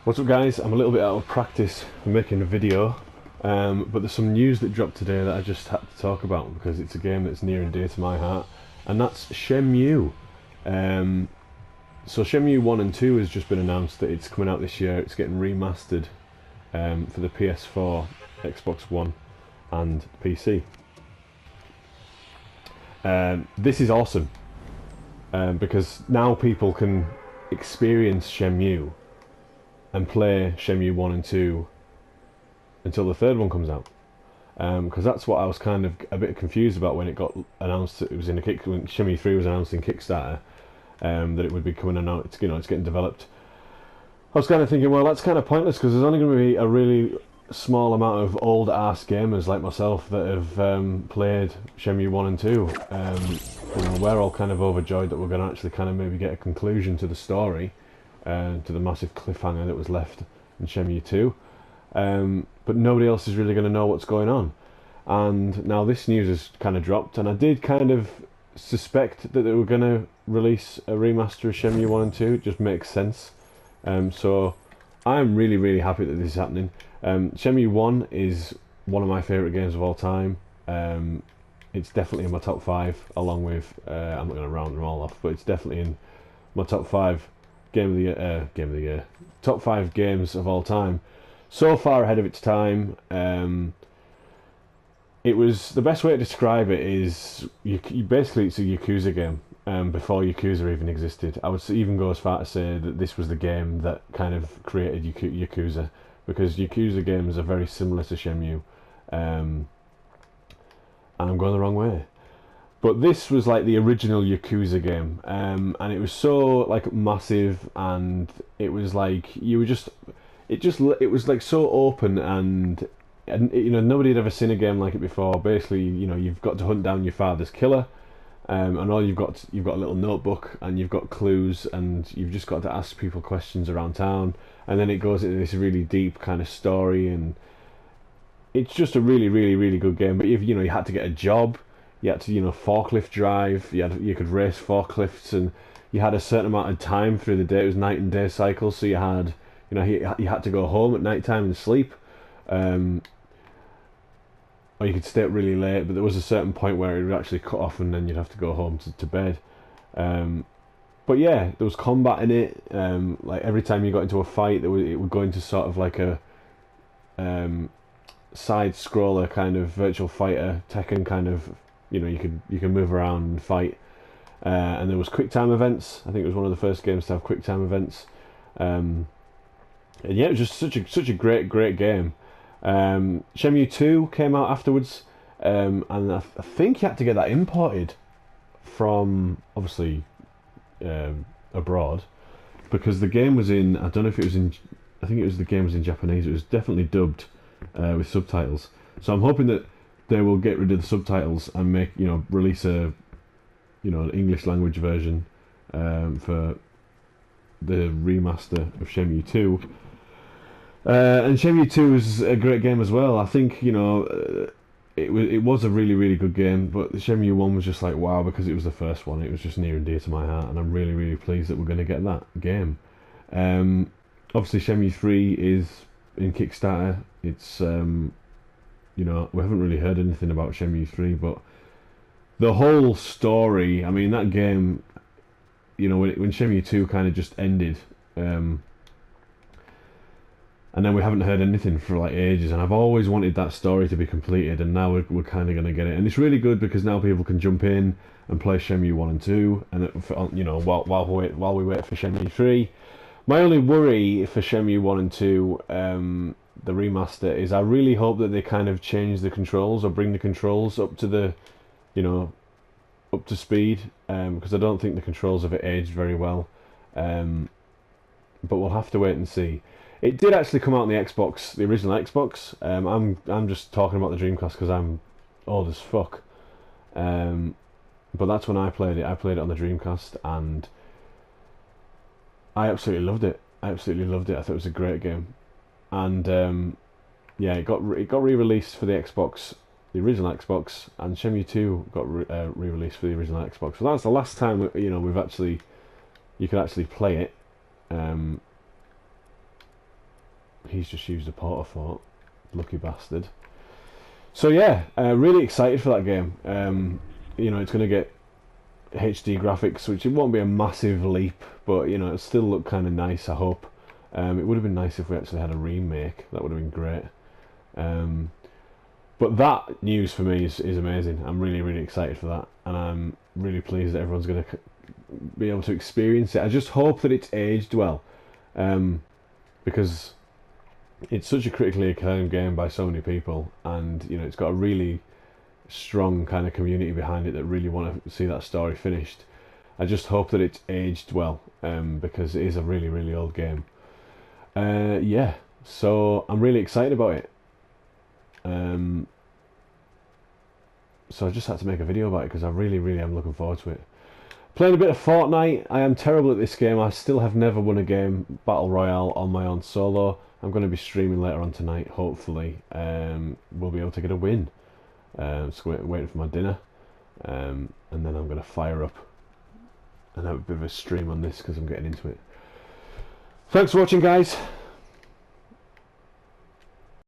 What's up guys, I'm a little bit out of practice for making a video, but there's some news that dropped today that I just had to talk about because it's a game that's near and dear to my heart, and that's Shenmue. So Shenmue 1 and 2 has just been announced that it's coming out this year. It's getting remastered for the PS4, Xbox One and PC. This is awesome because now people can experience Shenmue and play Shenmue 1 and 2 until the third one comes out. Because that's what I was kind of a bit confused about when it got announced. It was in when Shenmue 3 was announced in Kickstarter, that it would be coming out. It's getting developed. I was kind of thinking, well, that's kind of pointless because there's only going to be a really small amount of old ass gamers like myself that have played Shenmue 1 and 2. We're all kind of overjoyed that we're going to actually kind of maybe get a conclusion to the story, to the massive cliffhanger that was left in Shenmue 2. But nobody else is really going to know what's going on. And now this news has kind of dropped, and I did kind of suspect that they were going to release a remaster of Shenmue 1 and 2. It just makes sense. So I'm really, really happy that this is happening. Shenmue 1 is one of my favourite games of all time. It's definitely in my top 5, along with, I'm not going to round them all off, but it's definitely in my top 5 top 5 games of all time. So far ahead of its time. It was, the best way to describe it is basically it's a Yakuza game. Before Yakuza even existed. I would even go as far to say that this was the game that kind of created Yakuza, because Yakuza games are very similar to Shenmue, and I'm going the wrong way. But this was like the original Yakuza game, and it was so like massive, and it was like it was like so open, and nobody had ever seen a game like it before. Basically, you've got to hunt down your father's killer. And all you've got a little notebook, and you've got clues, and you've just got to ask people questions around town, and then it goes into this really deep kind of story, and it's just a really, really, really good game. But you had to get a job, you had to forklift drive, you could race forklifts, and you had a certain amount of time through the day. It was night and day cycles, so you had you had to go home at night time and sleep. Or you could stay up really late, but there was a certain point where it would actually cut off, and then you'd have to go home to bed. But yeah, there was combat in it. Like every time you got into a fight, it would go into sort of like a side scroller kind of virtual fighter, Tekken kind of. You can move around and fight. And there was quick time events. I think it was one of the first games to have quick time events. And yeah, it was just such a great game. Shenmue 2 came out afterwards, and I think you had to get that imported from, obviously, abroad, because the game was in, I don't know if it was in, I think the game was in Japanese. It was definitely dubbed with subtitles, so I'm hoping that they will get rid of the subtitles and make, release a, an English language version for the remaster of Shenmue 2. And Shenmue 2 is a great game as well. I think it was a really, really good game, but Shenmue 1 was just like wow, because it was the first one. It was just near and dear to my heart, and I'm really, really pleased that we're going to get that game. Obviously Shenmue 3 is in Kickstarter. It's we haven't really heard anything about Shenmue 3, but the whole story, I mean, that game, when Shenmue 2 kind of just ended, and then we haven't heard anything for like ages, and I've always wanted that story to be completed, and now we're kind of going to get it, and it's really good because now people can jump in and play Shenmue 1 and 2, and while we wait for Shenmue 3. My only worry for Shenmue 1 and 2, the remaster, is I really hope that they kind of change the controls or bring the controls up to the, up to speed, because I don't think the controls have aged very well, but we'll have to wait and see. It did actually come out on the Xbox, the original Xbox. I'm just talking about the Dreamcast because I'm old as fuck. But that's when I played it. I played it on the Dreamcast, and I absolutely loved it. I thought it was a great game, and yeah, it got re-released for the Xbox, the original Xbox, and Shenmue 2 got re-released for the original Xbox. So that's the last time you could actually play it. he's just used a porta-fort. Lucky bastard. So yeah, really excited for that game. You know, it's going to get HD graphics, which it won't be a massive leap, but you know, it'll still look kind of nice, I hope. It would have been nice if we actually had a remake. That would have been great. But that news for me is amazing. I'm really, really excited for that, and I'm really pleased that everyone's going to be able to experience it. I just hope that it's aged well, because it's such a critically acclaimed game by so many people, and you know, it's got a really strong kind of community behind it that really want to see that story finished. I just hope that it's aged well, because it is a really, really old game. Yeah, so I'm really excited about it. So I just had to make a video about it because I really, really am looking forward to it. Playing a bit of Fortnite. I am terrible at this game. I still have never won a game Battle Royale on my own solo. I'm going to be streaming later on tonight, hopefully. We'll be able to get a win. Just waiting for my dinner. And then I'm going to fire up and have a bit of a stream on this because I'm getting into it. Thanks for watching, guys.